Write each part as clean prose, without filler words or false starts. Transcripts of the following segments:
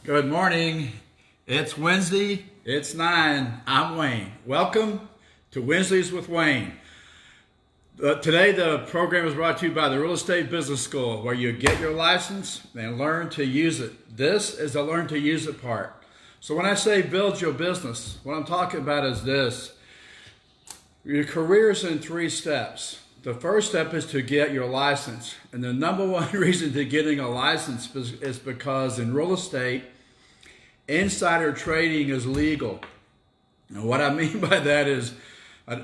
Good morning. It's Wednesday. It's 9. I'm Wayne. Welcome to Wednesdays with Wayne. Today the program is brought to you by the Real Estate Business School, where you get your license and learn to use it. This is the learn to use it part. So when I say build your business, what I'm talking about is this. Your career is in 3 steps. The first step is to get your license. And the number one reason to getting a license is because in real estate, insider trading is legal. And what I mean by that is,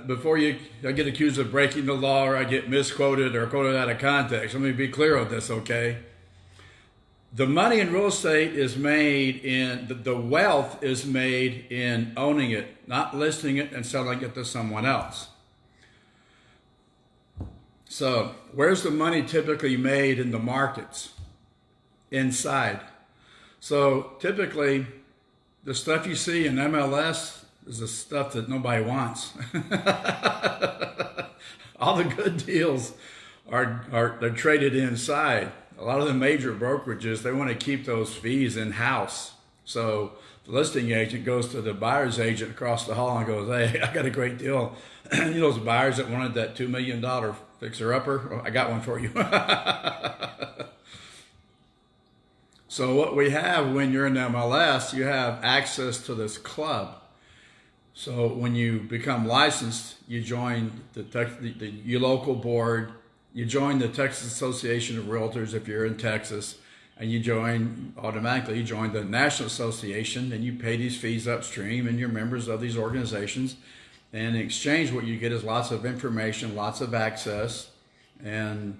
before I get accused of breaking the law or I get misquoted or quoted out of context, let me be clear on this, okay? The money in real estate is made the wealth is made in owning it, not listing it and selling it to someone else. So, where's the money typically made in the markets? Inside. So, typically, the stuff you see in MLS is the stuff that nobody wants. All the good deals they're traded inside. A lot of the major brokerages, they want to keep those fees in-house. So the listing agent goes to the buyer's agent across the hall and goes, "Hey, I got a great deal." You know those buyers that wanted that $2 million fixer-upper? Well, I got one for you. So what we have when you're in MLS, you have access to this club. So when you become licensed, you join your local board, you join the Texas Association of Realtors if you're in Texas, and you join the National Association, and you pay these fees upstream, and you're members of these organizations. And in exchange, what you get is lots of information, lots of access, and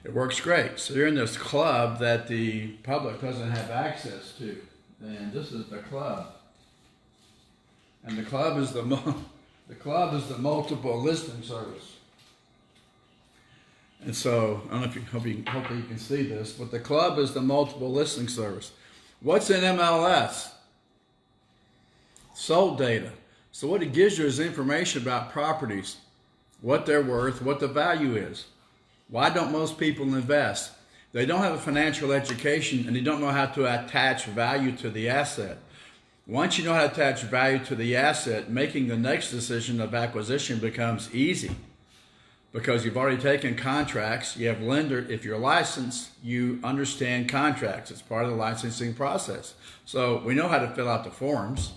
it works great. So you're in this club that the public doesn't have access to, and this is the club. And the club is the multiple listing service. And so, I don't know if hopefully you can see this, but the club is the multiple listing service. What's in MLS? Sold data. So what it gives you is information about properties, what they're worth, what the value is. Why don't most people invest? They don't have a financial education and they don't know how to attach value to the asset. Once you know how to attach value to the asset, making the next decision of acquisition becomes easy. Because you've already taken contracts, you have lender. If you're licensed, you understand contracts. It's part of the licensing process. So we know how to fill out the forms.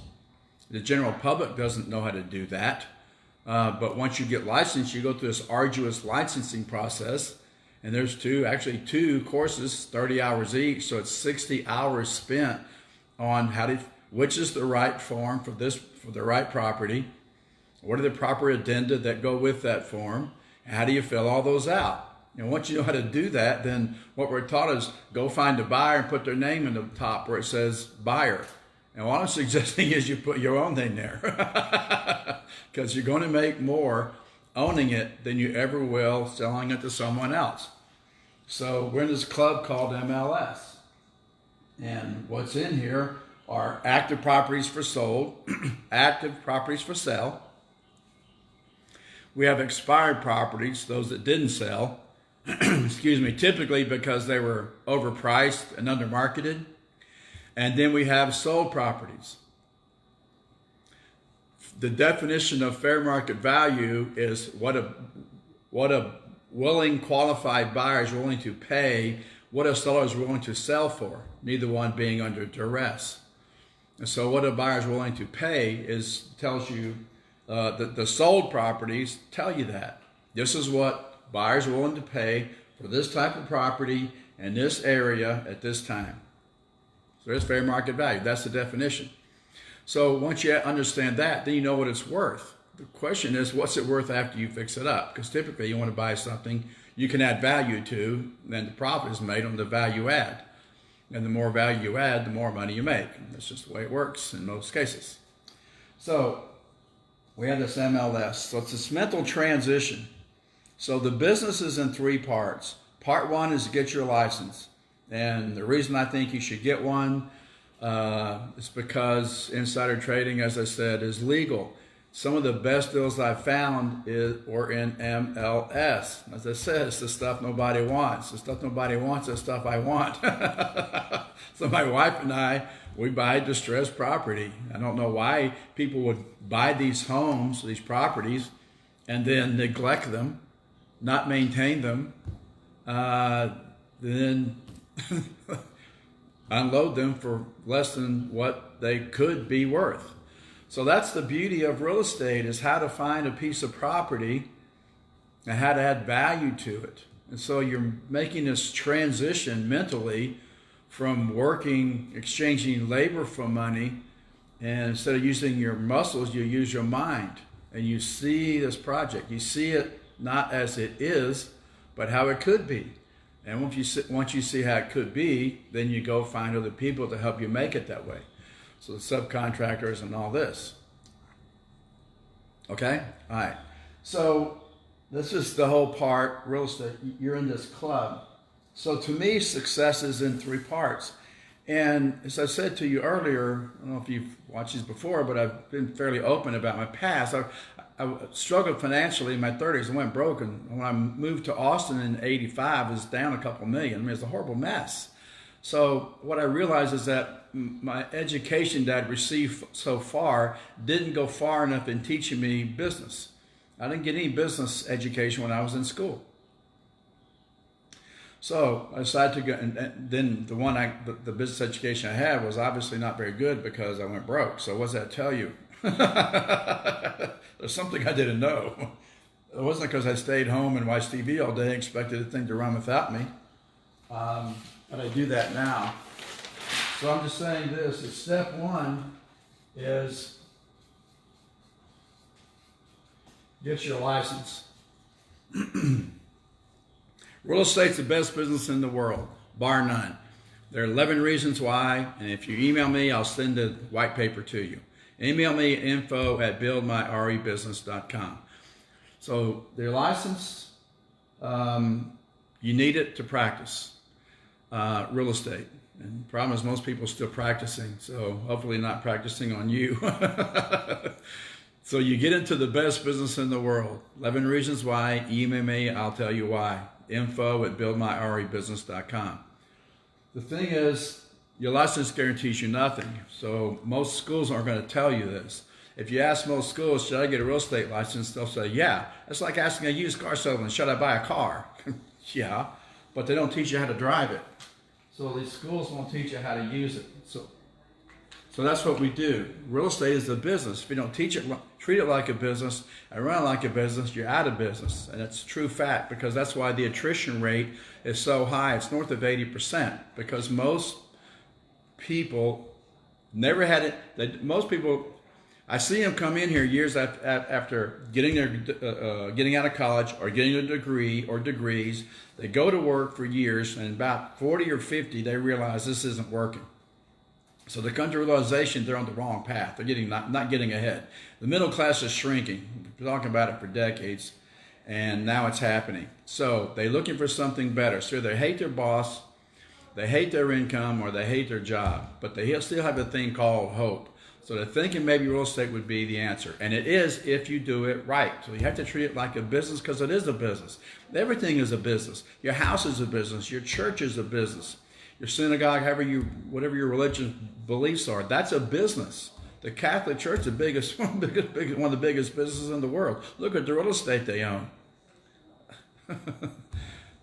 The general public doesn't know how to do that. But once you get licensed, you go through this arduous licensing process. And there's two courses, 30 hours each. So it's 60 hours spent on which is the right form for the right property. What are the proper addenda that go with that form? How do you fill all those out? And once you know how to do that, then what we're taught is go find a buyer and put their name in the top where it says buyer. And what I'm suggesting is you put your own name there. Because you're going to make more owning it than you ever will selling it to someone else. So we're in this club called MLS. And what's in here are active properties for sold, active properties for sale. We have expired properties, those that didn't sell, excuse me, typically because they were overpriced and undermarketed. And then we have sold properties. The definition of fair market value is what a willing, qualified buyer is willing to pay, what a seller is willing to sell for, neither one being under duress. And so what a buyer is willing to pay tells you the sold properties tell you that. This is what buyers are willing to pay for this type of property in this area at this time. So there's fair market value. That's the definition. So once you understand that, then you know what it's worth. The question is, what's it worth after you fix it up? Because typically you want to buy something you can add value to, then the profit is made on the value add. And the more value you add, the more money you make. That's just the way it works in most cases. So we have this MLS. So it's this mental transition. So the business is in 3 parts. Part 1 is to get your license. And the reason I think you should get one is because insider trading, as I said, is legal. Some of the best deals I've found were in MLS. As I said, it's the stuff nobody wants. The stuff nobody wants is the stuff I want. So my wife and I, we buy distressed property. I don't know why people would buy these homes, these properties, and then neglect them, not maintain them, then unload them for less than what they could be worth. So that's the beauty of real estate, is how to find a piece of property and how to add value to it. And so you're making this transition mentally from working, exchanging labor for money, and instead of using your muscles, you use your mind. And you see this project. You see it not as it is, but how it could be. And once you see how it could be, then you go find other people to help you make it that way. So the subcontractors and all this. Okay? All right. So this is the whole part, real estate. You're in this club. So to me, success is in three parts. And as I said to you earlier, I don't know if you've watched these before, but I've been fairly open about my past. I struggled financially in my 30s and went broke. And when I moved to Austin in '85, it was down a couple million. I mean, it's a horrible mess. So what I realized is that my education that I'd received so far didn't go far enough in teaching me business. I didn't get any business education when I was in school. So I decided to go, and then the business education I had was obviously not very good because I went broke. So what does that tell you? There's something I didn't know. It wasn't because I stayed home and watched TV all day and expected the thing to run without me. But I do that now. So I'm just saying this, that step one is get your license. Real estate's the best business in the world, bar none. There are 11 reasons why, and if you email me, I'll send the white paper to you. Email me at info@buildmyrebusiness.com. So their license, you need it to practice real estate. And the problem is most people are still practicing, so hopefully not practicing on you. So you get into the best business in the world. 11 reasons why. Email me, I'll tell you why. info@buildmyrebusiness.com. The thing is, your license guarantees you nothing. So most schools aren't going to tell you this. If you ask most schools, should I get a real estate license? They'll say, yeah. It's like asking a used car salesman, should I buy a car? Yeah, but they don't teach you how to drive it. So these schools won't teach you how to use it. So that's what we do. Real estate is a business. If you don't teach it, treat it like a business, and run it like a business, you're out of business. And it's a true fact, because that's why the attrition rate is so high. It's north of 80%, because most people never had it. Most people, I see them come in here years after getting out of college or getting a degree or degrees. They go to work for years, and about 40 or 50, they realize this isn't working. So they come to realization they're on the wrong path. They're not getting ahead. The middle class is shrinking. We've been talking about it for decades, and now it's happening. So they're looking for something better. So they hate their boss, they hate their income, or they hate their job, but they still have a thing called hope. So they're thinking maybe real estate would be the answer. And it is if you do it right. So you have to treat it like a business, because it is a business. Everything is a business. Your house is a business. Your church is a business. Your synagogue, whatever your religious beliefs are, that's a business. The Catholic Church is one of the biggest businesses in the world. Look at the real estate they own.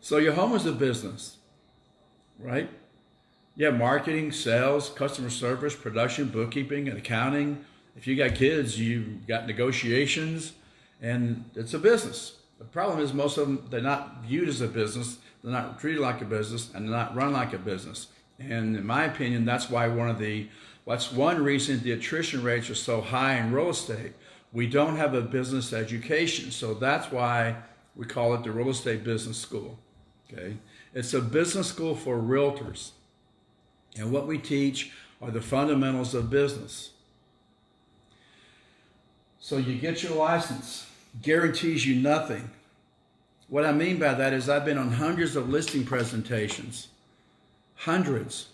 So your home is a business, right? You have marketing, sales, customer service, production, bookkeeping, and accounting. If you got kids, you got negotiations, and it's a business. The problem is most of them, they're not viewed as a business. They're not treated like a business, and they're not run like a business. And in my opinion, that's why that's one reason the attrition rates are so high in real estate. We don't have a business education. So that's why we call it the Real Estate Business School. Okay? It's a business school for realtors. And what we teach are the fundamentals of business. So you get your license, guarantees you nothing. What I mean by that is I've been on hundreds of listing presentations, hundreds,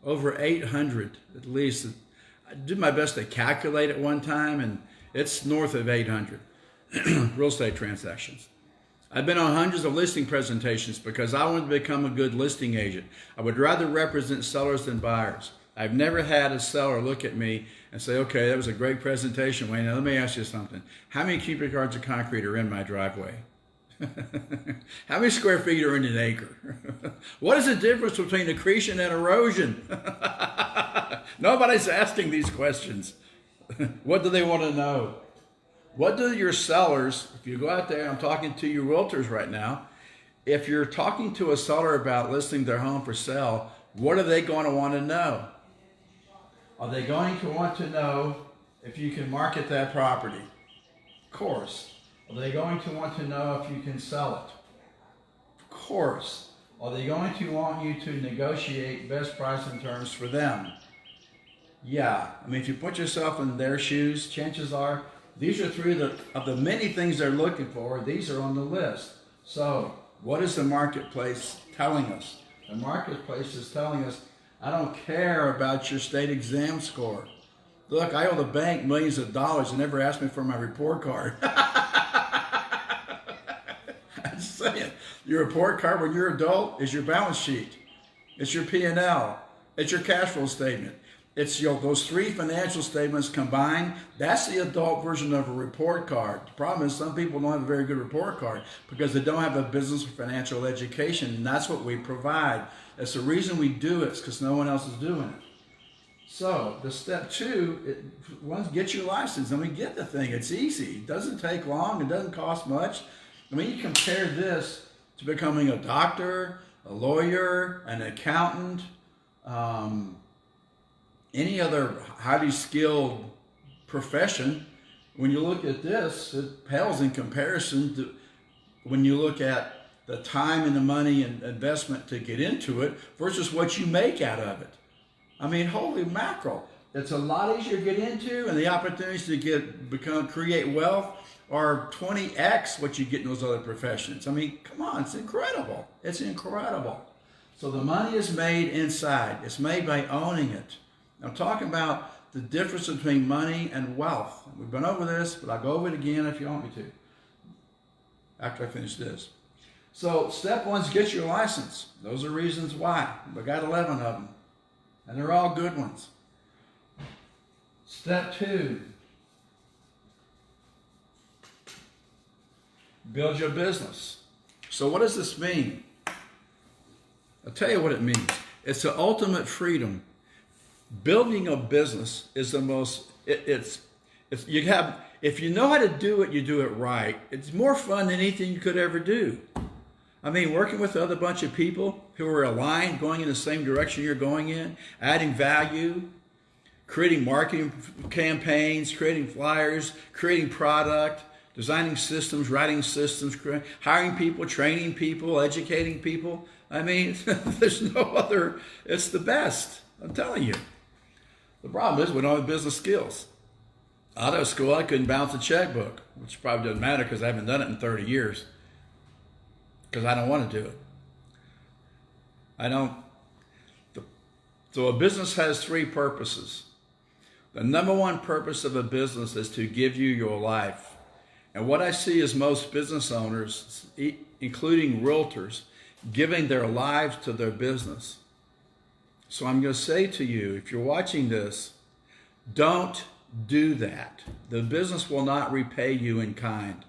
over 800 at least. I did my best to calculate at one time, and it's north of 800 real estate transactions. I've been on hundreds of listing presentations because I want to become a good listing agent. I would rather represent sellers than buyers. I've never had a seller look at me and say, okay, that was a great presentation, Wayne. Now let me ask you something. How many cubic yards of concrete are in my driveway? How many square feet are in an acre? What is the difference between accretion and erosion? Nobody's asking these questions. What do they want to know? What do your sellers, if you go out there, I'm talking to you realtors right now, if you're talking to a seller about listing their home for sale, what are they going to want to know? Are they going to want to know if you can market that property? Of course. Are they going to want to know if you can sell it? Of course. Are they going to want you to negotiate best price and terms for them? Yeah. I mean, if you put yourself in their shoes, chances are these are three of the many things they're looking for. These are on the list. So what is the marketplace telling us? The marketplace is telling us, I don't care about your state exam score. Look, I owe the bank millions of dollars and never asked me for my report card. I'm just saying, your report card when you're an adult is your balance sheet. It's your P&L. It's your cash flow statement. It's those three financial statements combined. That's the adult version of a report card. The problem is some people don't have a very good report card because they don't have a business or financial education, and that's what we provide. That's the reason we do it, because no one else is doing it. So the step two, once get your license. I mean, get the thing. It's easy. It doesn't take long. It doesn't cost much. I mean, you compare this to becoming a doctor, a lawyer, an accountant, any other highly skilled profession. When you look at this, it pales in comparison to when you look at the time and the money and investment to get into it versus what you make out of it. I mean, holy mackerel. It's a lot easier to get into, and the opportunities to create wealth are 20x what you get in those other professions. I mean, come on, it's incredible. It's incredible. So the money is made inside. It's made by owning it. I'm talking about the difference between money and wealth. We've been over this, but I'll go over it again if you want me to, after I finish this. So step one is get your license. Those are reasons why. We got 11 of them, and they're all good ones. Step two, build your business. So what does this mean? I'll tell you what it means. It's the ultimate freedom. Building a business is the most, if you know how to do it, you do it right. It's more fun than anything you could ever do. I mean, working with other bunch of people who are aligned, going in the same direction you're going in, adding value, creating marketing campaigns, creating flyers, creating product, designing systems, writing systems, hiring people, training people, educating people. I mean, there's no other, it's the best. I'm telling you. The problem is we don't have business skills. Out of school, I couldn't balance a checkbook, which probably doesn't matter because I haven't done it in 30 years. Because I don't want to do it. So a business has three purposes. The number one purpose of a business is to give you your life. And what I see is most business owners, including realtors, giving their lives to their business. So I'm going to say to you, if you're watching this, don't do that. The business will not repay you in kind.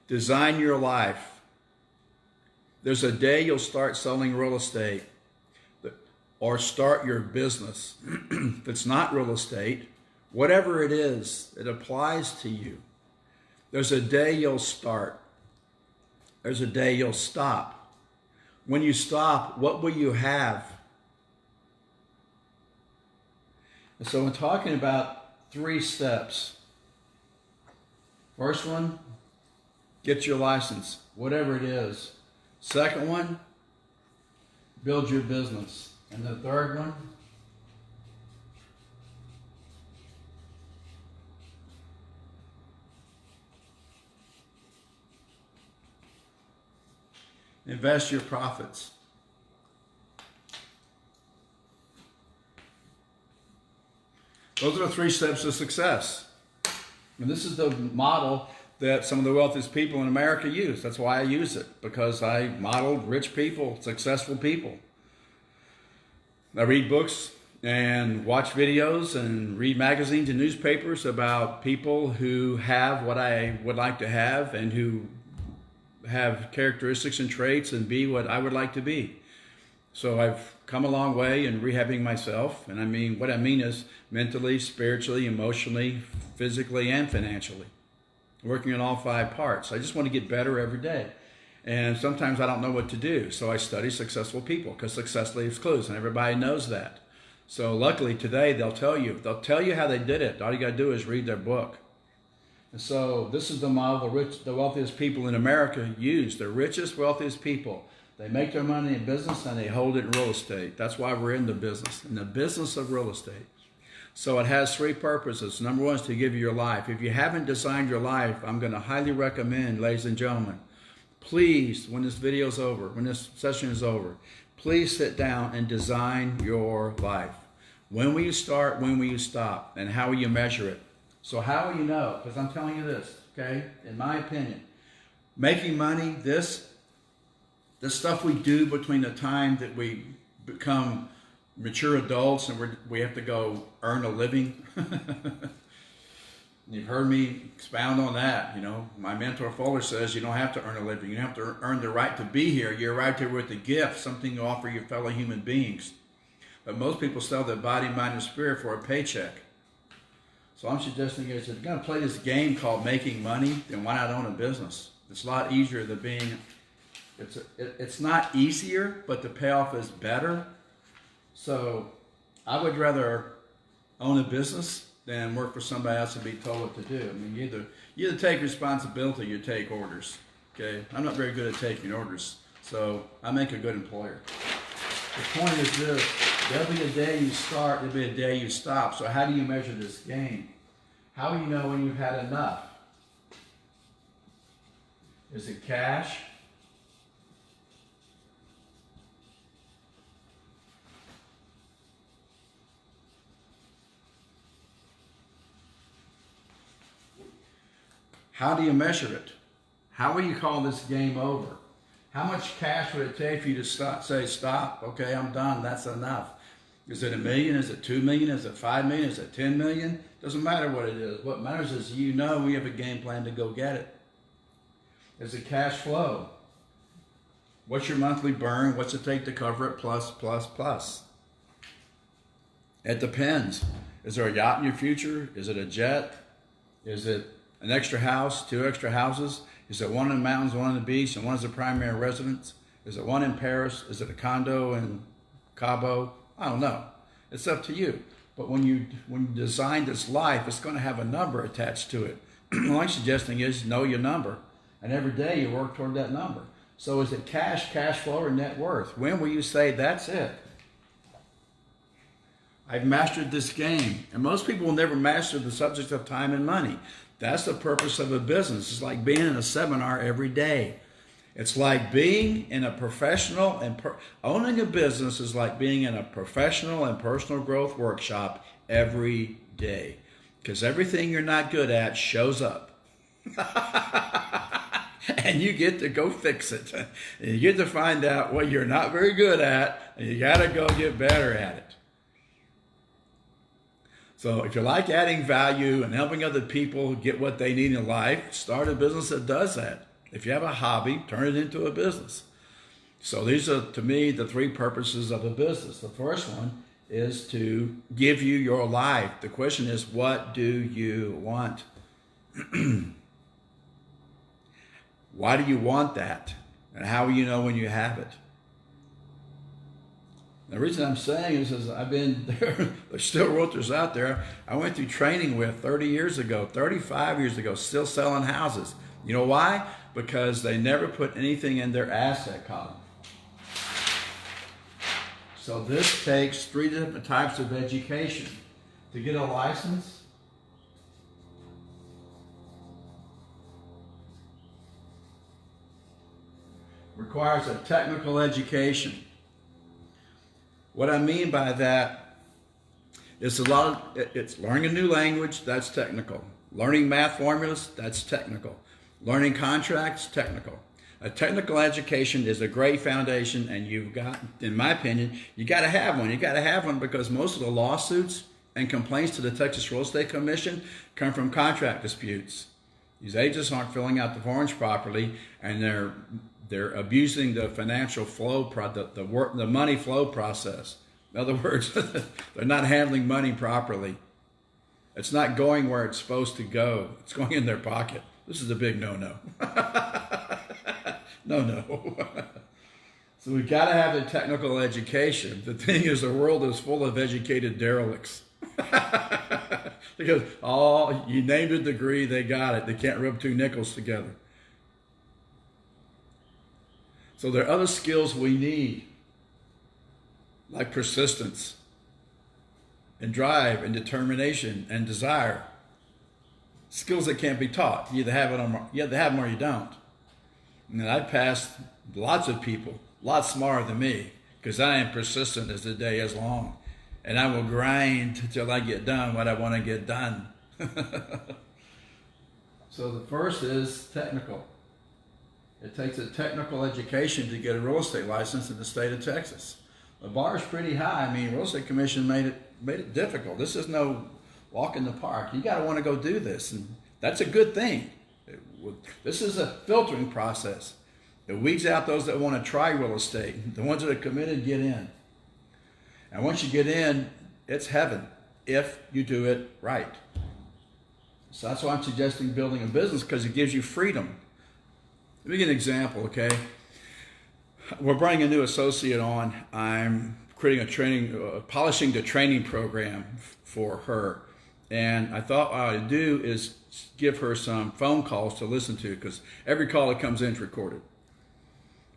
Design your life. There's a day you'll start selling real estate or start your business. If it's not real estate, whatever it is, it applies to you. There's a day you'll start. There's a day you'll stop. When you stop, what will you have? And so I'm talking about 3 steps. First one, get your license, whatever it is. Second one, build your business. And the third one, invest your profits. Those are the 3 steps to success. And this is the model that some of the wealthiest people in America use. That's why I use it, because I modeled rich people, successful people. I read books and watch videos and read magazines and newspapers about people who have what I would like to have and who have characteristics and traits and be what I would like to be. So I've come a long way in rehabbing myself. And I mean, what I mean is mentally, spiritually, emotionally, physically, and financially. Working on all 5 parts. I just want to get better every day. And sometimes I don't know what to do. So I study successful people, because success leaves clues, and everybody knows that. So luckily today they'll tell you how they did it. All you got to do is read their book. And so this is the model the wealthiest people in America use. The richest, wealthiest people. They make their money in business and they hold it in real estate. That's why we're in the business of real estate. So it has 3 purposes. Number 1 is to give you your life. If you haven't designed your life, I'm going to highly recommend, ladies and gentlemen, please, when this video is over, when this session is over, please sit down and design your life. When will you start? When will you stop? And how will you measure it? So how will you know? Because I'm telling you this, okay? In my opinion, making money, this stuff we do between the time that we become mature adults and we have to go earn a living. You've heard me expound on that. You know, my mentor Fuller says you don't have to earn a living. You have to earn the right to be here. You're right there with a gift, something you offer your fellow human beings. But most people sell their body, mind, and spirit for a paycheck. So I'm suggesting is if you're going to play this game called making money, then why not own a business? It's a lot easier than being, it's not easier, but the payoff is better. So I would rather own a business than work for somebody else and be told what to do. I mean, you either take responsibility or you take orders. Okay, I'm not very good at taking orders, so I make a good employer. The point is this: there'll be a day you start, there'll be a day you stop. So how do you measure this game? How do you know when you've had enough? Is it cash? How do you measure it? How will you call this game over? How much cash would it take for you to say, stop, okay, I'm done, that's enough? Is it $1 million? Is it $2 million? Is it $5 million? Is it $10 million? Doesn't matter what it is. What matters is we have a game plan to go get it. Is it cash flow? What's your monthly burn? What's it take to cover it? Plus, plus, plus. It depends. Is there a yacht in your future? Is it a jet? Is it an extra house, 2 extra houses? Is it one in the mountains, one on the beach, and one is a primary residence? Is it one in Paris? Is it a condo in Cabo? I don't know. It's up to you. But when you design this life, it's going to have a number attached to it. All I'm suggesting is know your number, and every day you work toward that number. So is it cash flow, or net worth? When will you say that's it? I've mastered this game. And most people will never master the subject of time and money. That's the purpose of a business. It's like being in a seminar every day. It's like being in a professional owning a business is like being in a professional and personal growth workshop every day. Because everything you're not good at shows up. And you get to go fix it. And you get to find out what you're not very good at, and you got to go get better at it. So if you like adding value and helping other people get what they need in life, start a business that does that. If you have a hobby, turn it into a business. So these are, to me, the 3 purposes of a business. The first one is to give you your life. The question is, what do you want? Why do you want that? And how will you know when you have it? The reason I'm saying is I've been there, there's still realtors out there I went through training with 30 years ago, 35 years ago, still selling houses. You know why? Because they never put anything in their asset column. So this takes 3 different types of education. To get a license, requires a technical education. What I mean by that It's a lot of, it's learning a new language, that's technical. Learning math formulas, that's technical. Learning contracts, technical. A technical education is a great foundation, and you've got, in my opinion, you got to have one. You got to have one because most of the lawsuits and complaints to the Texas Real Estate Commission come from contract disputes. These agents aren't filling out the forms properly, and they're abusing the financial flow, the money flow process. In other words, they're not handling money properly. It's not going where it's supposed to go. It's going in their pocket. This is a big no-no. No. So we've got to have a technical education. The thing is, the world is full of educated derelicts. Because, you named a degree, they got it. They can't rub two nickels together. So there are other skills we need, like persistence and drive and determination and desire. Skills that can't be taught. You either have them or you don't. And I've passed lots of people, lots smarter than me, because I am persistent as the day is long. And I will grind until I get done what I want to get done. So the first is technical. It takes a technical education to get a real estate license in the state of Texas. The bar is pretty high. I mean, Real Estate Commission made it difficult. This is no walk in the park. You got to want to go do this, and that's a good thing. This is a filtering process. It weeds out those that want to try real estate. The ones that are committed get in. And once you get in, it's heaven if you do it right. So that's why I'm suggesting building a business, because it gives you freedom. Let me give an example, okay? We're bringing a new associate on. I'm creating polishing the training program for her. And I thought what I would do is give her some phone calls to listen to, because every call that comes in is recorded.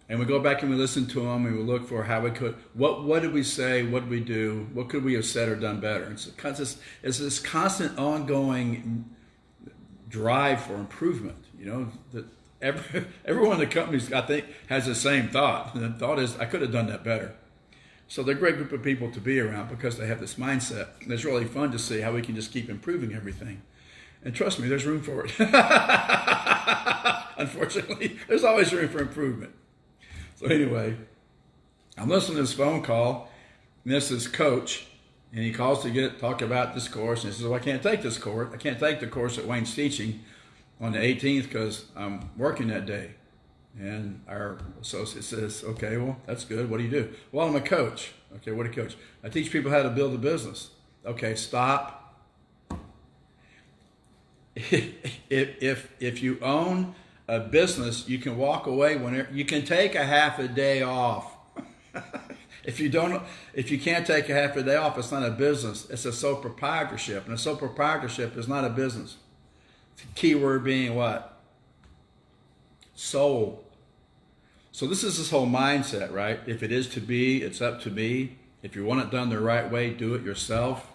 And we go back and we listen to them, and we look for how we could, what did we say, what did we do, what could we have said or done better. It's this constant ongoing drive for improvement, that everyone in the company, I think, has the same thought. And the thought is, I could have done that better. So they're a great group of people to be around because they have this mindset. And it's really fun to see how we can just keep improving everything. And trust me, there's room for it. Unfortunately, there's always room for improvement. So anyway, I'm listening to this phone call, and this is Coach, and he calls to talk about this course, and he says, well, I can't take this course. I can't take the course that Wayne's teaching on the 18th because I'm working that day. And our associate says, okay, well, that's good. What do you do? Well, I'm a coach. Okay, what do you coach? I teach people how to build a business. Okay, stop. If you own a business, you can walk away whenever. You can take a half a day off. If you can't take a half a day off, it's not a business. It's a sole proprietorship, and a sole proprietorship is not a business. The key word being what? Soul. So this is this whole mindset, right? If it is to be, it's up to me. If you want it done the right way, do it yourself.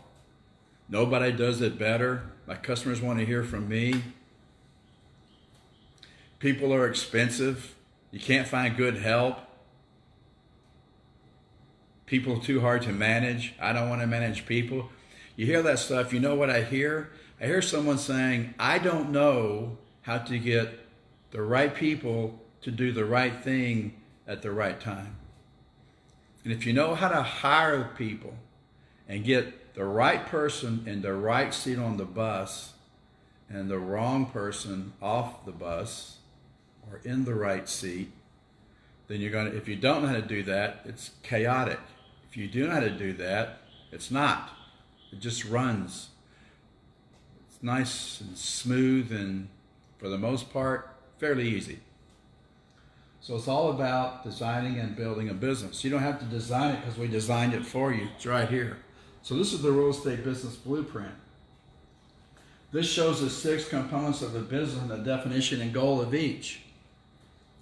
Nobody does it better. My customers want to hear from me. People are expensive. You can't find good help. People are too hard to manage. I don't want to manage people. You hear that stuff. You know what I hear? I hear someone saying, I don't know how to get the right people to do the right thing at the right time. And if you know how to hire people and get the right person in the right seat on the bus and the wrong person off the bus or in the right seat, then you're going to, if you don't know how to do that, it's chaotic. If you do know how to do that, it's not. It just runs. It's nice and smooth and, for the most part, fairly easy. So it's all about designing and building a business. You don't have to design it because we designed it for you. It's right here. So this is the real estate business blueprint. This shows the 6 components of the business and the definition and goal of each.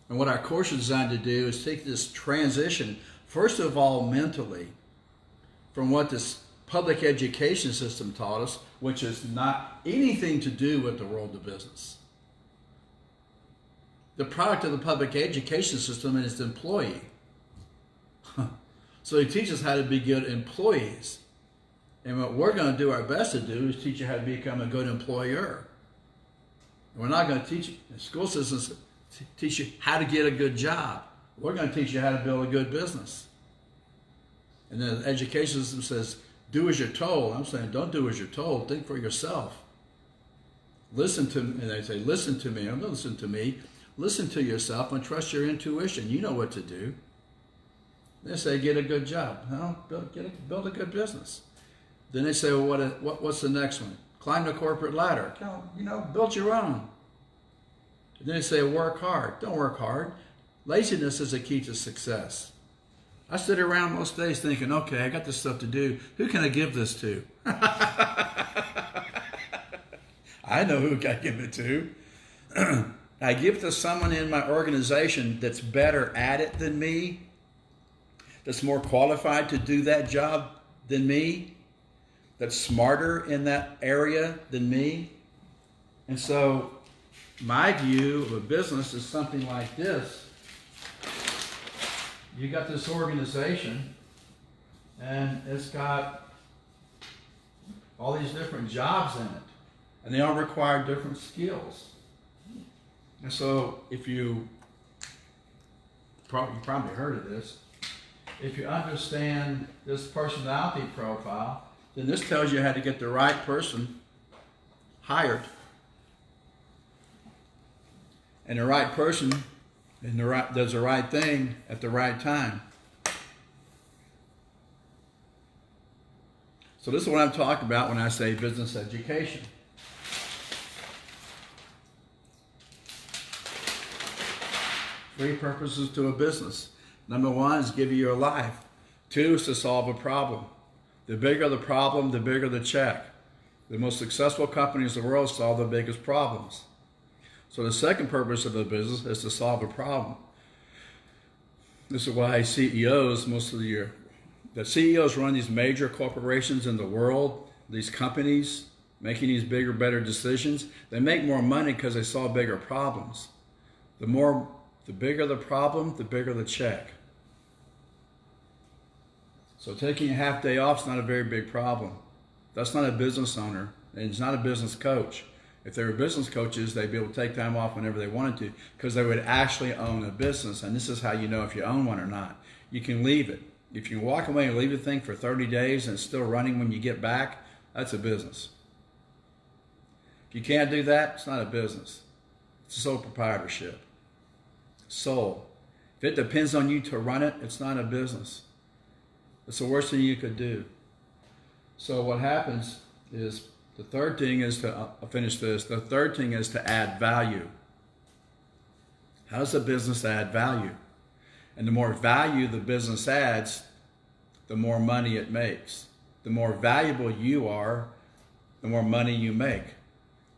And what our course is designed to do is take this transition, first of all mentally, from what this public education system taught us, which is not anything to do with the world of business. The product of the public education system is the employee. So he teaches how to be good employees. And what we're going to do our best to do is teach you how to become a good employer. We're not going to teach you, the school systems teach you how to get a good job. We're going to teach you how to build a good business. And then the education system says, do as you're told. I'm saying, don't do as you're told. Think for yourself. Listen to me. And they say, listen to me. Don't listen to me. Listen to yourself and trust your intuition. You know what to do. They say, get a good job. No, build a good business. Then they say, well, what's the next one? Climb the corporate ladder. Build your own. And then they say, work hard. Don't work hard. Laziness is a key to success. I sit around most days thinking, okay, I got this stuff to do. Who can I give this to? I know who I give it to. I give it to someone in my organization that's better at it than me, that's more qualified to do that job than me, that's smarter in that area than me. And so my view of a business is something like this. You got this organization and it's got all these different jobs in it, and they all require different skills. And so if you probably heard of this, if you understand this personality profile, then this tells you how to get the right person hired. And the right person does the right thing at the right time. So this is what I'm talking about when I say business education. Three purposes to a business. Number one is give you your life. Two is to solve a problem. The bigger the problem, the bigger the check. The most successful companies in the world solve the biggest problems. So the second purpose of the business is to solve a problem. This is why CEOs, the CEOs run these major corporations in the world, these companies, making these bigger, better decisions. They make more money because they solve bigger problems. The bigger the problem, the bigger the check. So taking a half day off is not a very big problem. That's not a business owner, and it's not a business coach. If they were business coaches, they'd be able to take time off whenever they wanted to because they would actually own a business. And this is how you know if you own one or not. You can leave it. If you walk away and leave the thing for 30 days and it's still running when you get back, that's a business. If you can't do that, it's not a business. It's a sole proprietorship. Sole. If it depends on you to run it, it's not a business. It's the worst thing you could do. So what happens is, the third thing is I'll finish this. The third thing is to add value. How does a business add value? And the more value the business adds, the more money it makes. The more valuable you are, the more money you make.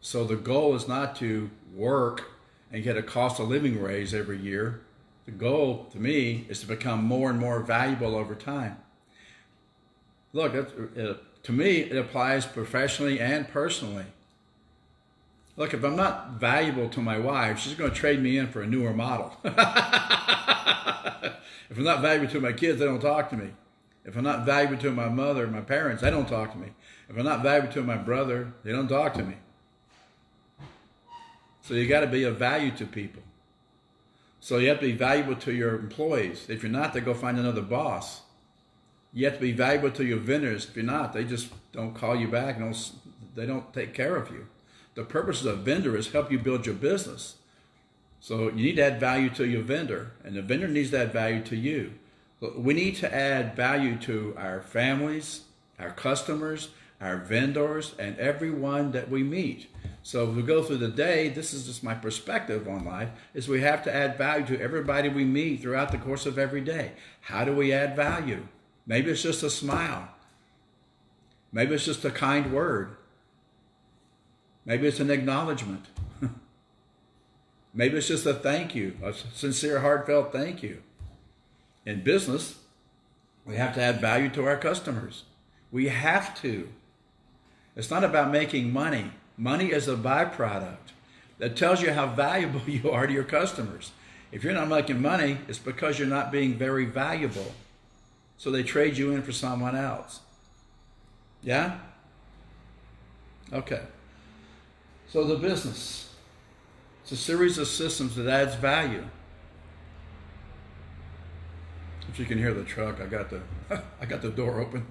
So the goal is not to work and get a cost of living raise every year. The goal, to me, is to become more and more valuable over time. Look, to me, it applies professionally and personally. Look, if I'm not valuable to my wife, she's going to trade me in for a newer model. If I'm not valuable to my kids, they don't talk to me. If I'm not valuable to my mother, my parents, they don't talk to me. If I'm not valuable to my brother, they don't talk to me. So you got to be of value to people. So you have to be valuable to your employees. If you're not, they go find another boss. You have to be valuable to your vendors. If you're not, they just don't call you back. They don't take care of you. The purpose of a vendor is help you build your business. So you need to add value to your vendor, and the vendor needs to add value to you. We need to add value to our families, our customers, our vendors, and everyone that we meet. So if we go through the day, this is just my perspective on life, is we have to add value to everybody we meet throughout the course of every day. How do we add value? Maybe it's just a smile. Maybe it's just a kind word. Maybe it's an acknowledgement. Maybe it's just a thank you, a sincere, heartfelt thank you. In business, we have to add value to our customers. We have to. It's not about making money. Money is a byproduct that tells you how valuable you are to your customers. If you're not making money, it's because you're not being very valuable. So they trade you in for someone else. Yeah? Okay. So the business, it's a series of systems that adds value. If you can hear the truck, I got the I got the door open.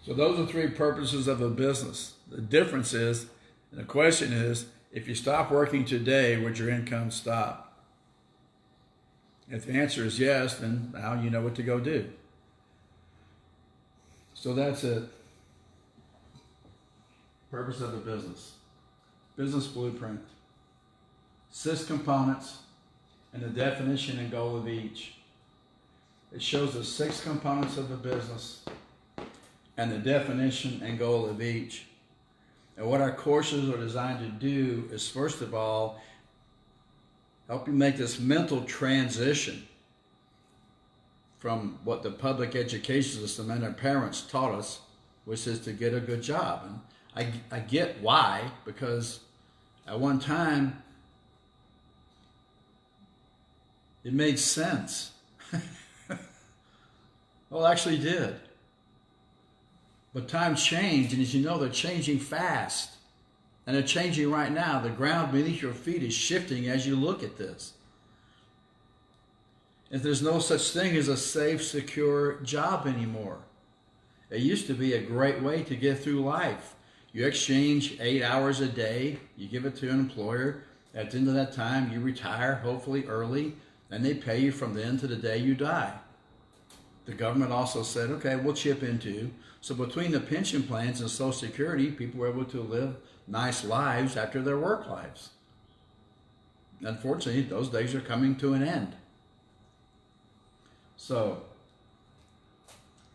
So those are three purposes of a business. The difference is, and the question is, if you stop working today, would your income stop? If the answer is yes, then now you know what to go do. So that's it. Purpose of a business. Business blueprint. 6 components and the definition and goal of each. It shows the 6 components of a business and the definition and goal of each. And what our courses are designed to do is, first of all, help you make this mental transition from what the public education system and our parents taught us, which is to get a good job. And I get why, because at one time it made sense. Well, it actually did. But times change, and as you know, they're changing fast. And they're changing right now. The ground beneath your feet is shifting as you look at this. If there's no such thing as a safe, secure job anymore. It used to be a great way to get through life. You exchange 8 hours a day, you give it to an employer. At the end of that time, you retire, hopefully early, and they pay you from then to the day you die. The government also said, okay, we'll chip into. So between the pension plans and Social Security, people were able to live nice lives after their work lives. Unfortunately, those days are coming to an end. So,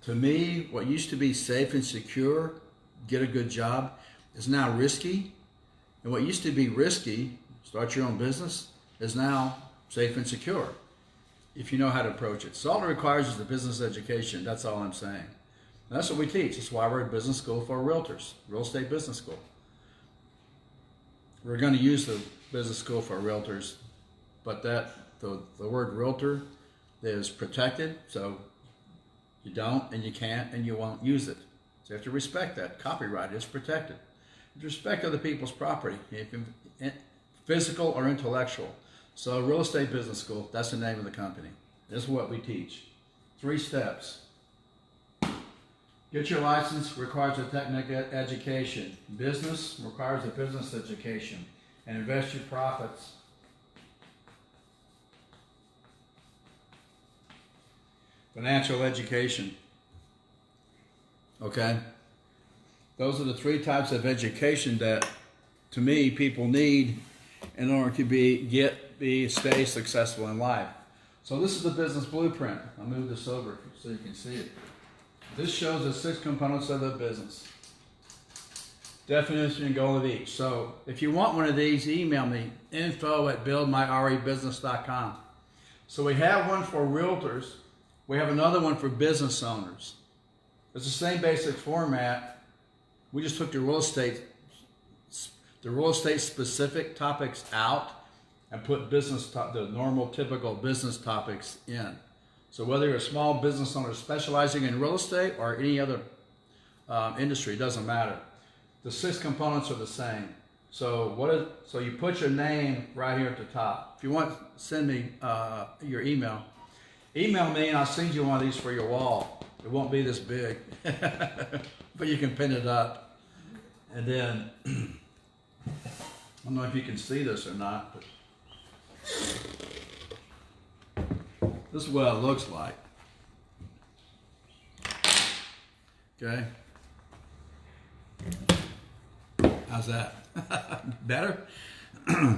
to me, what used to be safe and secure, get a good job, is now risky. And what used to be risky, start your own business, is now safe and secure, if you know how to approach it. So all it requires is the business education. That's all I'm saying. And that's what we teach. That's why we're at business school for realtors, real estate business school. We're going to use the business school for realtors, but the word realtor is protected, so you don't and you can't and you won't use it. So you have to respect that. Copyright is protected. You respect other people's property, physical or intellectual. So Real Estate Business School, that's the name of the company. This is what we teach. 3 steps. Get your license requires a technical education. Business requires a business education. And invest your profits. Financial education. Okay? Those are the 3 types of education that, to me, people need in order to stay successful in life. So this is the business blueprint. I'll move this over so you can see it. This shows the 6 components of the business. Definition and goal of each. So if you want one of these, email me, info@buildmyrebusiness.com. So we have one for realtors. We have another one for business owners. It's the same basic format. We just took the real estate specific topics out and put the normal, typical business topics in. So whether you're a small business owner specializing in real estate or any other industry, it doesn't matter. The 6 components are the same. So you put your name right here at the top. If you want, send me your email. Email me and I'll send you one of these for your wall. It won't be this big, but you can pin it up. And then, I don't know if you can see this or not, but this is what it looks like. Okay. How's that? Better?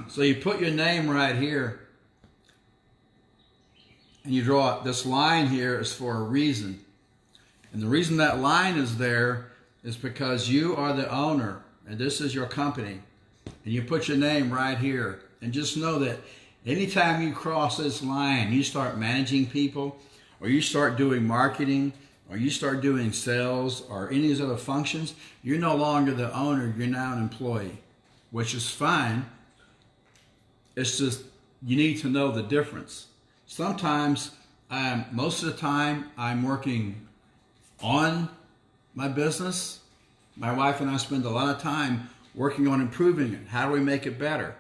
So you put your name right here and you draw this line here is for a reason. And the reason that line is there is because you are the owner and this is your company. And you put your name right here. And just know that anytime you cross this line, you start managing people, or you start doing marketing, or you start doing sales, or any of these other functions, you're no longer the owner, you're now an employee, which is fine. It's just, you need to know the difference. Sometimes Most of the time, I'm working on my business. My wife and I spend a lot of time working on improving it. How do we make it better?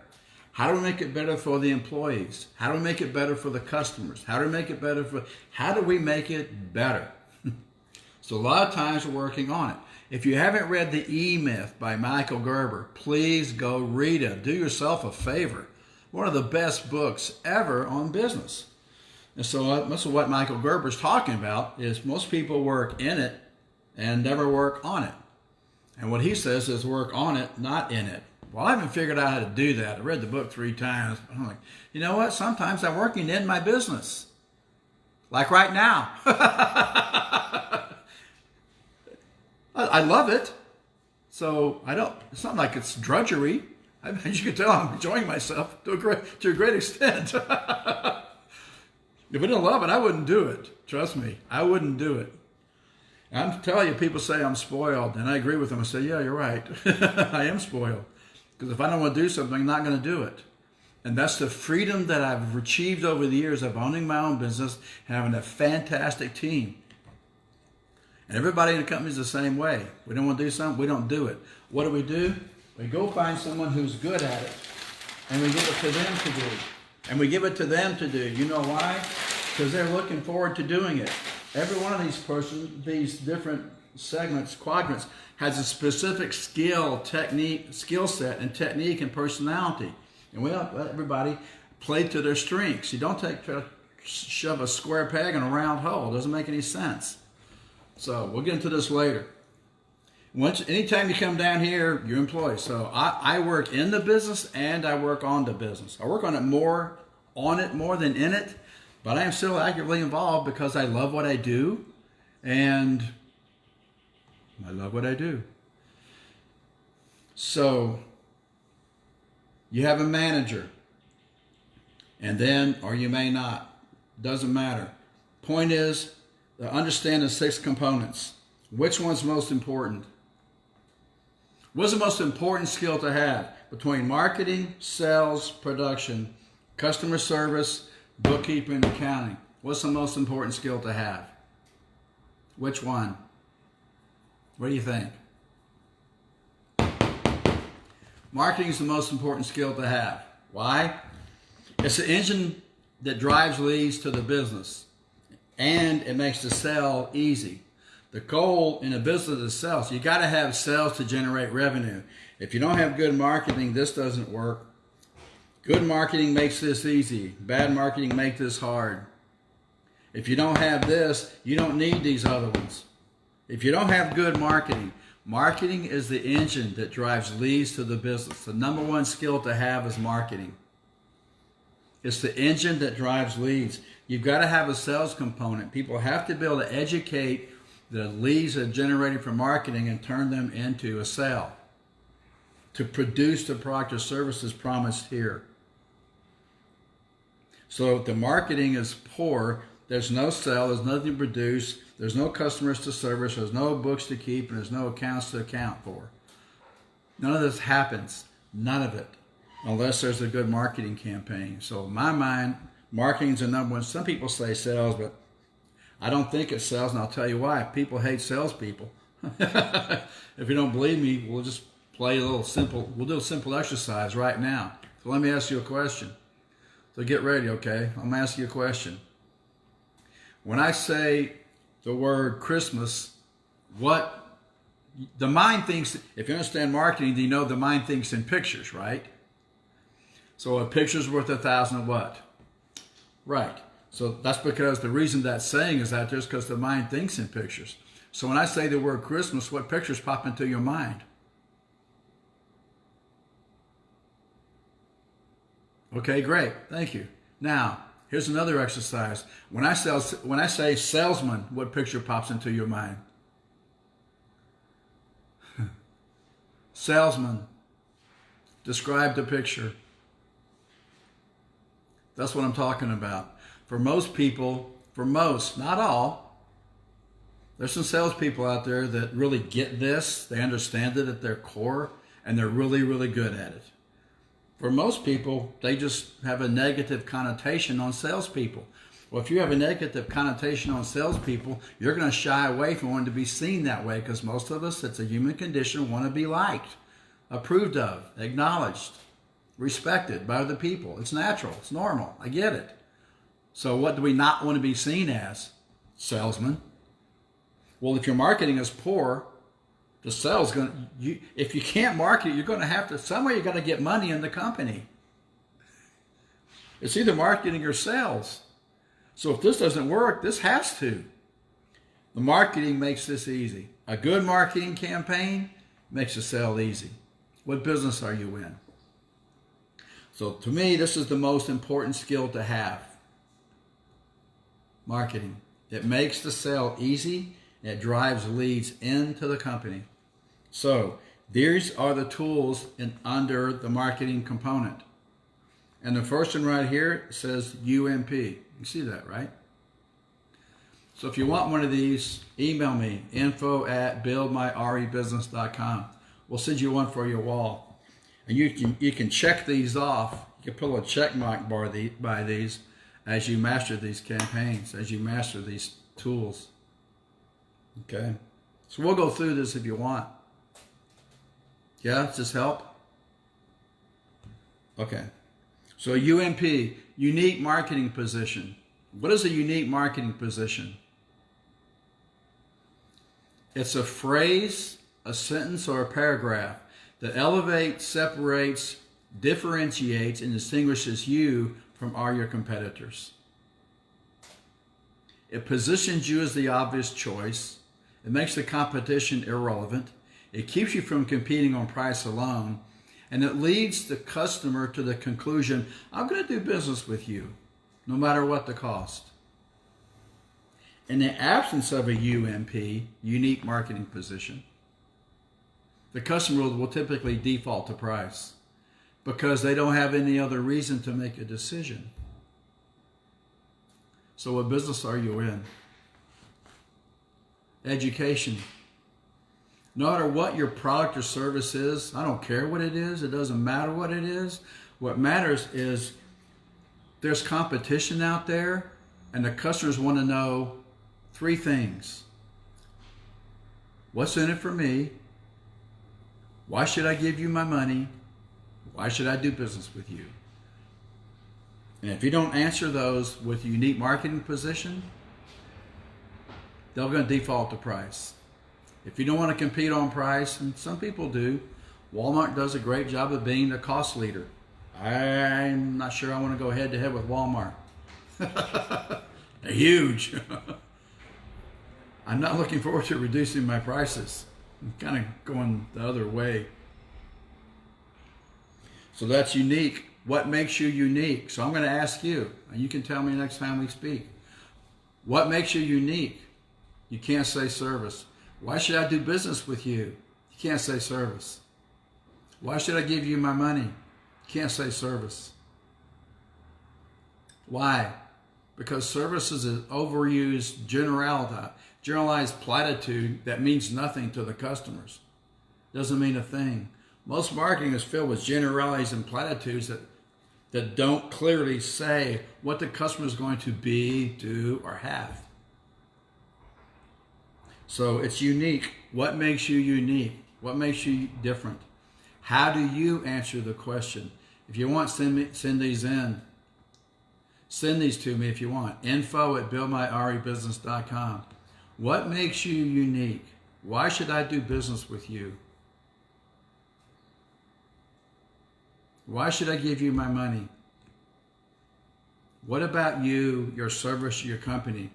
How do we make it better for the employees? How do we make it better for the customers? How do we make it better how do we make it better? So a lot of times we're working on it. If you haven't read The E-Myth by Michael Gerber, please go read it. Do yourself a favor. One of the best books ever on business. And so most of what Michael Gerber's talking about is most people work in it and never work on it. And what he says is work on it, not in it. Well, I haven't figured out how to do that. I read the book 3 times. I'm like, you know what? Sometimes I'm working in my business. Like right now. I love it. So it's not like it's drudgery. As you can tell, I'm enjoying myself to a great extent. If I didn't love it, I wouldn't do it. Trust me, I wouldn't do it. I'm telling you, people say I'm spoiled, and I agree with them. I say, yeah, you're right. I am spoiled. Because if I don't want to do something, I'm not going to do it. And that's the freedom that I've achieved over the years of owning my own business and having a fantastic team. And everybody in the company is the same way. We don't want to do something, we don't do it. What do? We go find someone who's good at it, and we give it to them to do. And we give it to them to do. You know why? Because they're looking forward to doing it. Every one of these different segments, quadrants, has a specific skill set and technique and personality. And we let everybody play to their strengths. You don't try to shove a square peg in a round hole. It doesn't make any sense. So we'll get into this later. Anytime you come down here, you're employed. So I work in the business and I work on the business. I work on it more than in it, but I am still actively involved because I love what I do, and I love what I do. So you have a manager, and then, or you may not. Doesn't matter. Point is, understand the 6 components. Which one's most important? What's the most important skill to have between marketing, sales, production, customer service, bookkeeping, accounting? What's the most important skill to have? Which one? What do you think? Marketing is the most important skill to have. Why? It's the engine that drives leads to the business, and it makes the sale easy. The goal in a business is sales. You got to have sales to generate revenue. If you don't have good marketing, this doesn't work. Good marketing makes this easy. Bad marketing makes this hard. If you don't have this, you don't need these other ones. If you don't have good marketing, marketing is the engine that drives leads to the business. The number one skill to have is marketing. It's the engine that drives leads. You've got to have a sales component. People have to be able to educate the leads that are generated from marketing and turn them into a sale to produce the product or services promised here. So if the marketing is poor, there's no sale, there's nothing to produce, there's no customers to service, there's no books to keep, and there's no accounts to account for. None of this happens. None of it. Unless there's a good marketing campaign. So in my mind, marketing is the number one. Some people say sales, but I don't think it's sales, and I'll tell you why. People hate salespeople. If you don't believe me, we'll just we'll do a simple exercise right now. So let me ask you a question. So get ready, okay? I'm going to ask you a question. When I say the word Christmas, what the mind thinks, if you understand marketing, then you know the mind thinks in pictures, right? So a picture's worth 1,000 of what? Right. So that's because the reason that saying is out there is because the mind thinks in pictures. So when I say the word Christmas, what pictures pop into your mind? Okay, great. Thank you. Now, here's another exercise. When I say salesman, what picture pops into your mind? Salesman. Describe the picture. That's what I'm talking about. For most people, not all, there's some salespeople out there that really get this. They understand it at their core, and they're really, really good at it. For most people, they just have a negative connotation on salespeople. Well, if you have a negative connotation on salespeople, you're going to shy away from wanting to be seen that way, because most of us, it's a human condition, want to be liked, approved of, acknowledged, respected by other people. It's natural. It's normal. I get it. So what do we not want to be seen as? Salesmen. Well, if your marketing is poor, the sales if you can't market, you're going to have to, somewhere you're going to get money in the company. It's either marketing or sales. So if this doesn't work, this has to. The marketing makes this easy. A good marketing campaign makes a sale easy. What business are you in? So to me, this is the most important skill to have. Marketing. It makes the sale easy. It drives leads into the company. So these are the tools under the marketing component. And the first one right here says UMP. You see that, right? So if you want one of these, email me, info@buildmyrebusiness.com. We'll send you one for your wall. And you can check these off. You can put a check mark by these as you master these campaigns, as you master these tools. Okay? So we'll go through this if you want. Yeah, does this help? Okay. So UMP, unique marketing position. What is a unique marketing position? It's a phrase, a sentence, or a paragraph that elevates, separates, differentiates, and distinguishes you from all your competitors. It positions you as the obvious choice. It makes the competition irrelevant. It keeps you from competing on price alone. And it leads the customer to the conclusion, I'm going to do business with you, no matter what the cost. In the absence of a UMP, unique marketing position, the customer will typically default to price because they don't have any other reason to make a decision. So what business are you in? Education. No matter what your product or service is, I don't care what it is. It doesn't matter what it is. What matters is there's competition out there, and the customers want to know three things. What's in it for me? Why should I give you my money? Why should I do business with you? And if you don't answer those with a unique marketing position, they're going to default to price. If you don't want to compete on price, and some people do, Walmart does a great job of being the cost leader. I'm not sure I want to go head to head with Walmart. They're huge. I'm not looking forward to reducing my prices. I'm kind of going the other way. So that's unique. What makes you unique? So I'm going to ask you, and you can tell me next time we speak. What makes you unique? You can't say service. Why should I do business with you? You can't say service. Why should I give you my money? You can't say service. Why? Because service is an overused generalized platitude that means nothing to the customers. Doesn't mean a thing. Most marketing is filled with generalities and platitudes that don't clearly say what the customer is going to be, do, or have. So it's unique. What makes you unique? What makes you different? How do you answer the question? If you want, send these in. Send these to me if you want. info@buildmyrebusiness.com. What makes you unique? Why should I do business with you? Why should I give you my money? What about you, your service, your company?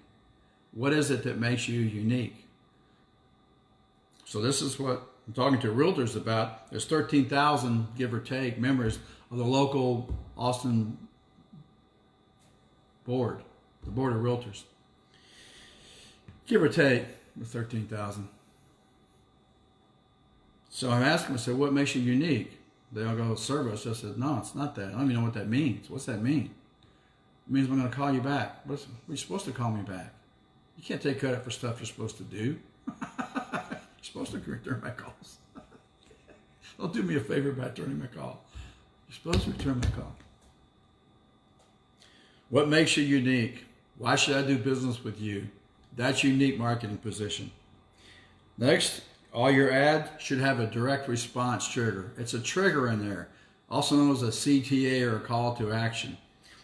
What is it that makes you unique? So this is what I'm talking to realtors about. There's 13,000, give or take, members of the local Austin board, the board of realtors. Give or take, 13,000. So I'm asking them, I said, what makes you unique? They all go, service. I said, no, it's not that. I don't even know what that means. What's that mean? It means I'm going to call you back. You're supposed to call me back. You can't take credit for stuff you're supposed to do. You're supposed to return my calls. Don't do me a favor by returning my call. You're supposed to return my call. What makes you unique? Why should I do business with you? That's unique marketing position. Next, all your ads should have a direct response trigger. It's a trigger in there, also known as a CTA or a call to action.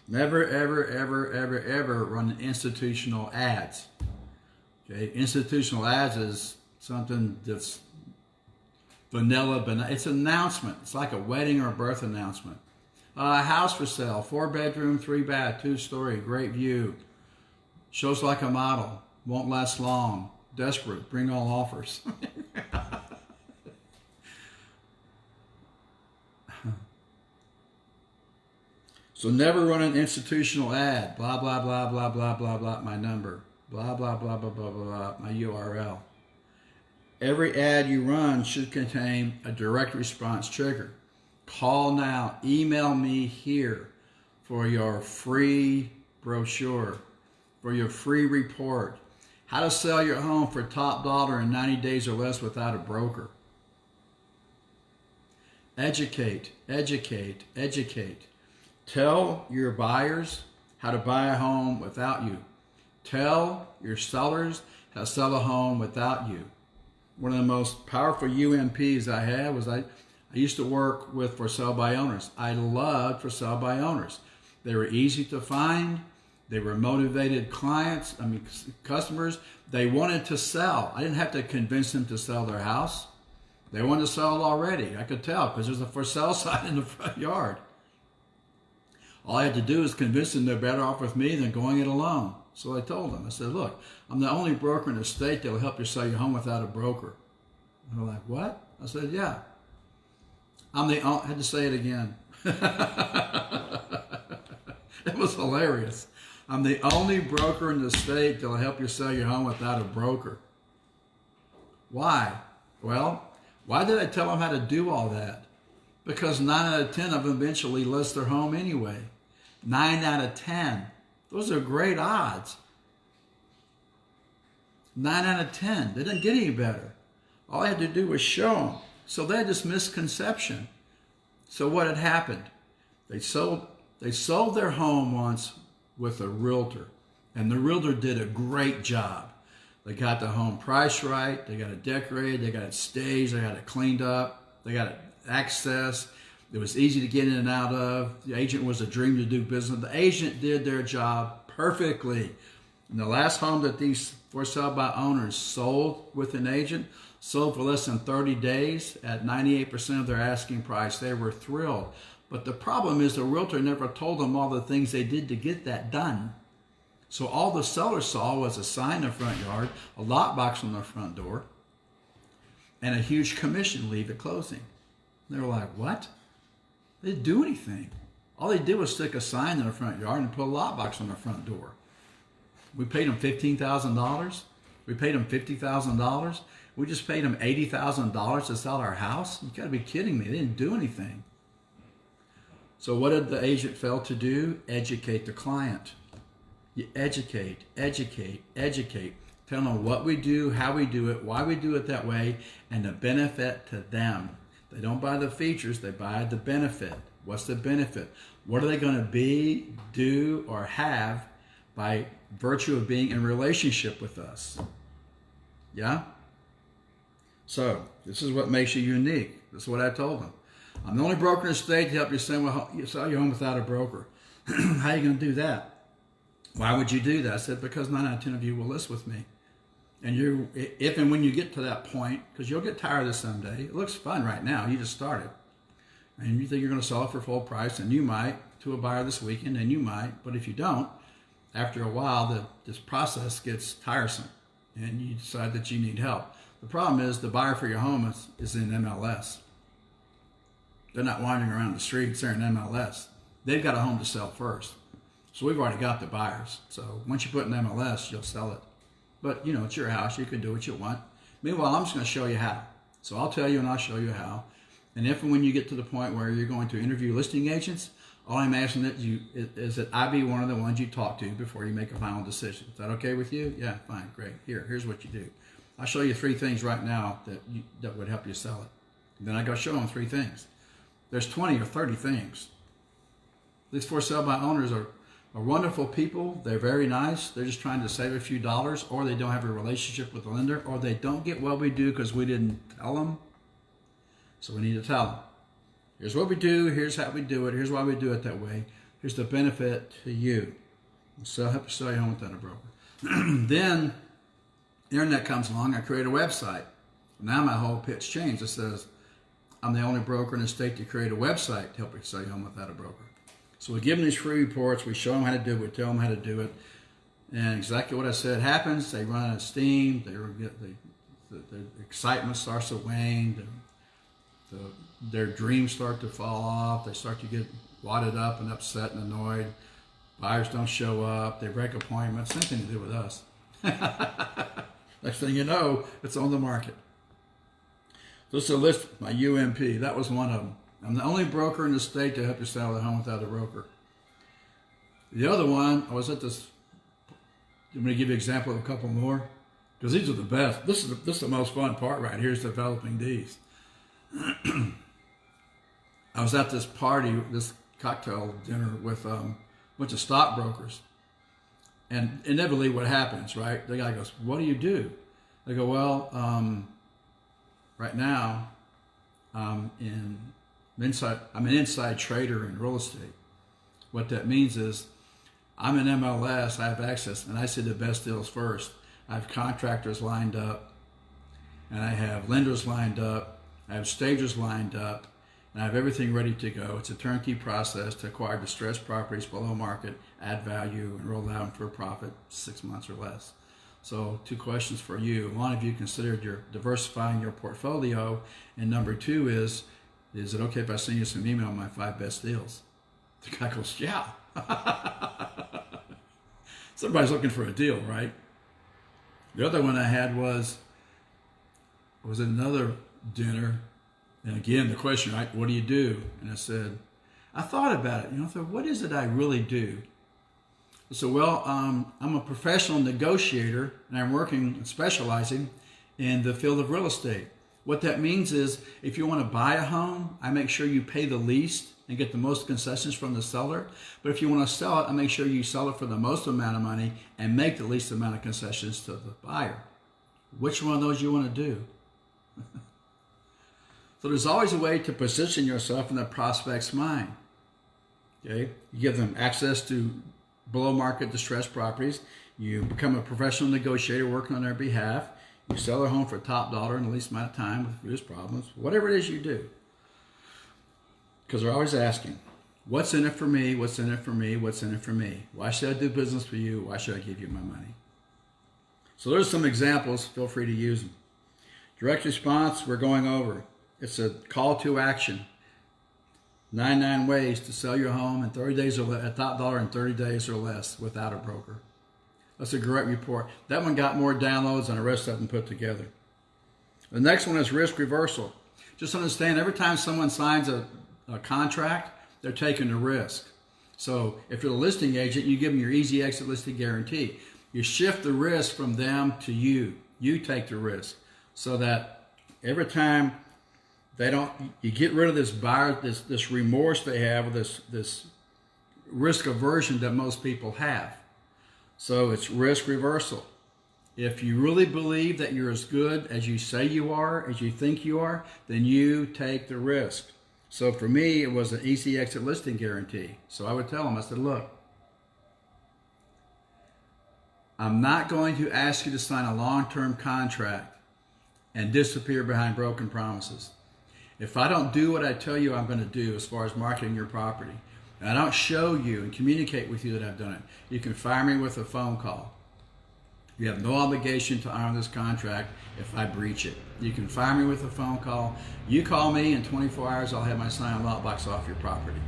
Never, ever, ever, ever, ever run institutional ads. Okay, institutional ads is something that's vanilla, but it's an announcement. It's like a wedding or a birth announcement. House for sale, 4-bedroom, 3-bath, 2-story, great view. Shows like a model, won't last long. Desperate, bring all offers. So never run an institutional ad. Blah, blah, blah, blah, blah, blah, blah, my number. Blah, blah, blah, blah, blah, blah, blah, my URL. Every ad you run should contain a direct response trigger. Call now, email me here for your free brochure, for your free report. How to sell your home for top dollar in 90 days or less without a broker. Educate, educate, educate. Tell your buyers how to buy a home without you. Tell your sellers how to sell a home without you. One of the most powerful UMPs I had was I used to work with for sale by owners. I loved for sale by owners. They were easy to find. They were motivated customers. They wanted to sell. I didn't have to convince them to sell their house. They wanted to sell it already. I could tell because there's a for sale sign in the front yard. All I had to do is convince them they're better off with me than going it alone. So I told them, I said, look, I'm the only broker in the state that will help you sell your home without a broker. And they're like, what? I said, yeah. I had to say it again. It was hilarious. I'm the only broker in the state that will help you sell your home without a broker. Why? Well, why did I tell them how to do all that? Because 9 out of 10 of them eventually list their home anyway. 9 out of 10. Those are great odds. 9 out of 10. They didn't get any better. All I had to do was show them. So they had this misconception. So what had happened? They sold their home once with a realtor. And the realtor did a great job. They got the home priced right. They got it decorated. They got it staged. They got it cleaned up. They got it access. It was easy to get in and out of. The agent was a dream to do business. The agent did their job perfectly. And the last home that these for sale by owners sold with an agent sold for less than 30 days at 98% of their asking price. They were thrilled. But the problem is the realtor never told them all the things they did to get that done. So all the seller saw was a sign in the front yard, a lockbox on the front door, and a huge commission leave at closing. They were like, what? They didn't do anything. All they did was stick a sign in the front yard and put a lockbox on the front door. We paid them $15,000. We paid them $50,000. We just paid them $80,000 to sell our house. You got to be kidding me. They didn't do anything. So what did the agent fail to do? Educate the client. You educate, educate, educate. Tell them what we do, how we do it, why we do it that way, and the benefit to them. They don't buy the features, they buy the benefit. What's the benefit? What are they going to be, do, or have by virtue of being in relationship with us? Yeah? So, this is what makes you unique. This is what I told them. I'm the only broker in the state to help you sell your home without a broker. How are you going to do that? Why would you do that? I said, because 9 out of 10 of you will list with me. And if and when you get to that point, because you'll get tired of this someday, it looks fun right now, you just started. And you think you're going to sell it for full price, and you might to a buyer this weekend, and you might, but if you don't, after a while, this process gets tiresome, and you decide that you need help. The problem is the buyer for your home is in MLS. They're not wandering around the streets, they're in MLS. They've got a home to sell first. So we've already got the buyers. So once you put in MLS, you'll sell it. But, it's your house. You can do what you want. Meanwhile, I'm just going to show you how. So I'll tell you and I'll show you how. And if and when you get to the point where you're going to interview listing agents, all I'm asking is that I be one of the ones you talk to before you make a final decision. Is that okay with you? Yeah, fine, great. Here's what you do. I'll show you 3 things right now that would help you sell it. And then I go show them 3 things. There's 20 or 30 things. These for sale by owners are wonderful people. They're very nice. They're just trying to save a few dollars, or they don't have a relationship with the lender, or they don't get what we do because we didn't tell them. So we need to tell them. Here's what we do. Here's how we do it. Here's why we do it that way. Here's the benefit to you. So help you sell your home without a broker. Then the internet comes along. I create a website. Now my whole pitch changed. It says, I'm the only broker in the state to create a website to help you sell your home without a broker. So we give them these free reports. We show them how to do it. We tell them how to do it. And exactly what I said happens. They run out of steam. The excitement starts to wane. Their dreams start to fall off. They start to get wadded up and upset and annoyed. Buyers don't show up. They break appointments. Same thing to do with us. Next thing you know, it's on the market. This is a list, my UMP. That was one of them. I'm the only broker in the state to help you sell a home without a broker. The other one, I was at this, I'm going to give you an example of a couple more, because these are the best. This is the most fun part right here, is developing these. I was at this party, this cocktail dinner with a bunch of stockbrokers. And inevitably what happens, right? The guy goes, what do you do? They go, well, right now, I'm an inside trader in real estate. What that means is I'm in MLS, I have access, and I see the best deals first. I have contractors lined up, and I have lenders lined up, I have stagers lined up, and I have everything ready to go. It's a turnkey process to acquire distressed properties below market, add value, and roll out for a profit 6 months or less. So 2 questions for you. One, have you considered diversifying your portfolio? And number 2 is it okay if I send you some email on my 5 best deals? The guy goes, yeah. So everybody's looking for a deal, right? The other one I had was at another dinner. And again, the question, right, what do you do? And I said, I thought about it. I thought, what is it I really do? I said, well, I'm a professional negotiator, and I'm working and specializing in the field of real estate. What that means is, if you want to buy a home, I make sure you pay the least and get the most concessions from the seller. But if you want to sell it, I make sure you sell it for the most amount of money and make the least amount of concessions to the buyer. Which one of those you want to do? So there's always a way to position yourself in the prospect's mind. Okay, you give them access to below market distressed properties. You become a professional negotiator working on their behalf. You sell their home for top dollar in the least amount of time with reduced problems. Whatever it is you do. Because they're always asking, what's in it for me? What's in it for me? What's in it for me? Why should I do business with you? Why should I give you my money? So there's some examples. Feel free to use them. Direct response, we're going over. It's a call to action. 99 ways to sell your home in 30 days or less, at top dollar in 30 days or less without a broker. That's a great report. That one got more downloads than the rest of them put together. The next one is risk reversal. Just understand, every time someone signs a contract, they're taking a risk. So if you're a listing agent, you give them your easy exit listing guarantee. You shift the risk from them to you. You take the risk, so that every time you get rid of this buyer, this remorse they have, or this risk aversion that most people have. So it's risk reversal. If you really believe that you're as good as you say you are, as you think you are, then you take the risk. So for me, it was an easy exit listing guarantee. So I would tell them, I said, look, I'm not going to ask you to sign a long-term contract and disappear behind broken promises. If I don't do what I tell you I'm going to do as far as marketing your property, and I don't show you and communicate with you that I've done it, you can fire me with a phone call. You have no obligation to honor this contract if I breach it. You can fire me with a phone call. You call me in 24 hours, I'll have my sign lockbox off your property.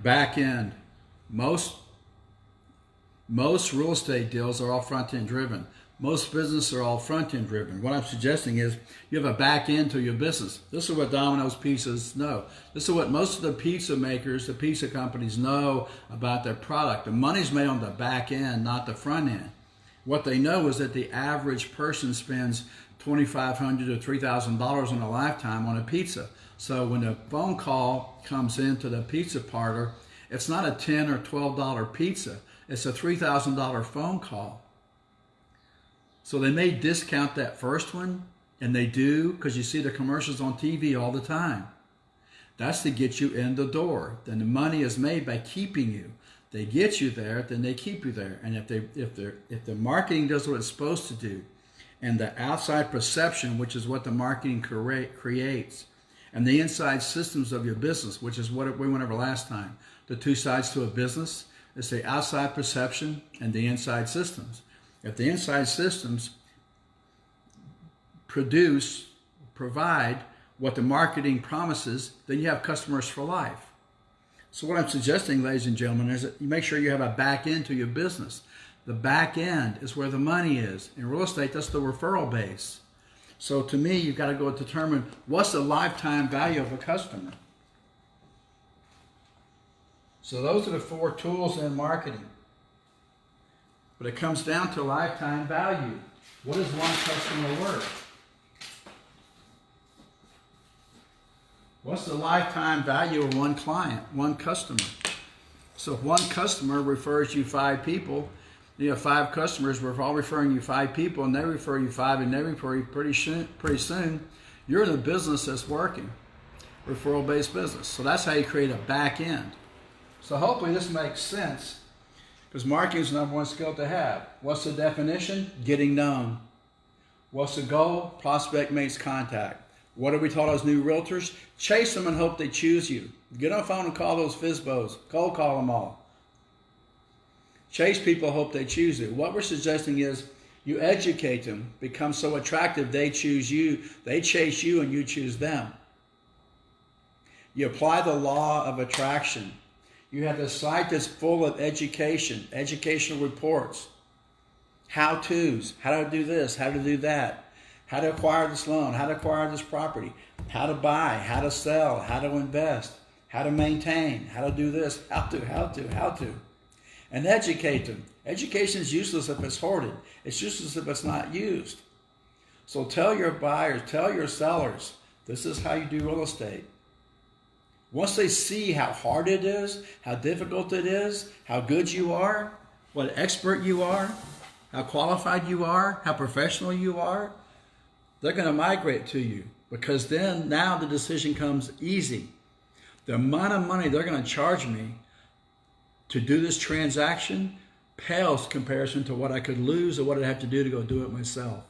Back end. Most real estate deals are all front-end driven. Most businesses are all front-end driven. What I'm suggesting is you have a back end to your business. This is what Domino's Pizzas know. This is what most of the pizza makers, the pizza companies know about their product. The money's made on the back end, not the front end. What they know is that the average person spends $2,500 to $3,000 in a lifetime on a pizza. So when a phone call comes into the pizza parlor, it's not a $10 or $12 pizza. It's a $3,000 phone call. So they may discount that first one, and they do because you see the commercials on TV all the time. That's to get you in the door. Then the money is made by keeping you. They get you there, then they keep you there. And if the marketing does what it's supposed to do, and the outside perception, which is what the marketing creates, and the inside systems of your business, which is what we went over last time, the two sides to a business, is the outside perception and the inside systems. If the inside systems provide what the marketing promises, then you have customers for life. So what I'm suggesting, ladies and gentlemen, is that you make sure you have a back end to your business. The back end is where the money is. In real estate, that's the referral base. So to me, you've got to go determine what's the lifetime value of a customer. So those are the 4 tools in marketing. But it comes down to lifetime value. What is one customer worth? What's the lifetime value of one client, one customer? So if one customer refers you 5 people, you have 5 customers, we're all referring you 5 people, and they refer you 5, and they refer you pretty soon, you're in a business that's working, referral-based business. So that's how you create a back end. So hopefully this makes sense, because marketing is the number 1 skill to have. What's the definition? Getting known. What's the goal? Prospect makes contact. What are we taught as new realtors? Chase them and hope they choose you. Get on the phone and call those FISBOs. Cold call them all. Chase people, hope they choose you. What we're suggesting is you educate them, become so attractive they choose you, they chase you, and you choose them. You apply the law of attraction. You have this site that's full of education, educational reports, how-tos, how to do this, how to do that, how to acquire this loan, how to acquire this property, how to buy, how to sell, how to invest, how to maintain, how to do this, how to. And educate them. Education is useless if it's hoarded. It's useless if it's not used. So tell your buyers, tell your sellers, this is how you do real estate. Once they see how hard it is, how difficult it is, how good you are, what expert you are, how qualified you are, how professional you are, they're going to migrate to you, because then now the decision comes easy. The amount of money they're going to charge me to do this transaction pales in comparison to what I could lose or what I'd have to do to go do it myself.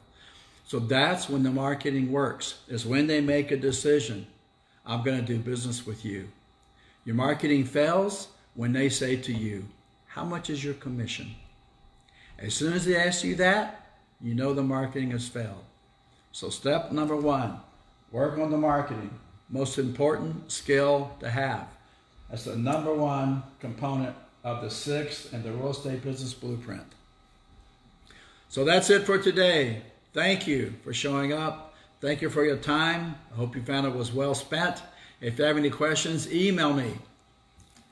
So that's when the marketing works, is when they make a decision, I'm going to do business with you. Your marketing fails when they say to you, how much is your commission? As soon as they ask you that, you know the marketing has failed. So step number 1, work on the marketing. Most important skill to have. That's the number 1 component of the 6th in the real estate business blueprint. So that's it for today. Thank you for showing up. Thank you for your time. I hope you found it was well spent. If you have any questions, email me.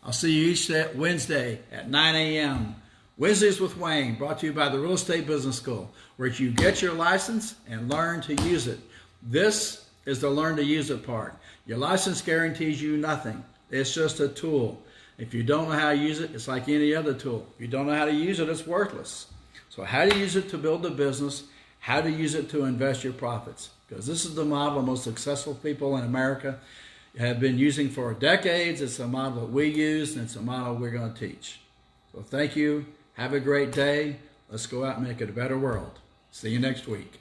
I'll see you each Wednesday at 9 a.m. Wednesdays with Wayne, brought to you by the Real Estate Business School, where you get your license and learn to use it. This is the learn to use it part. Your license guarantees you nothing. It's just a tool. If you don't know how to use it, it's like any other tool. If you don't know how to use it, it's worthless. So how to use it to build a business, how to use it to invest your profits. Because this is the model most successful people in America have been using for decades. It's a model that we use, and it's a model we're going to teach. So thank you. Have a great day. Let's go out and make it a better world. See you next week.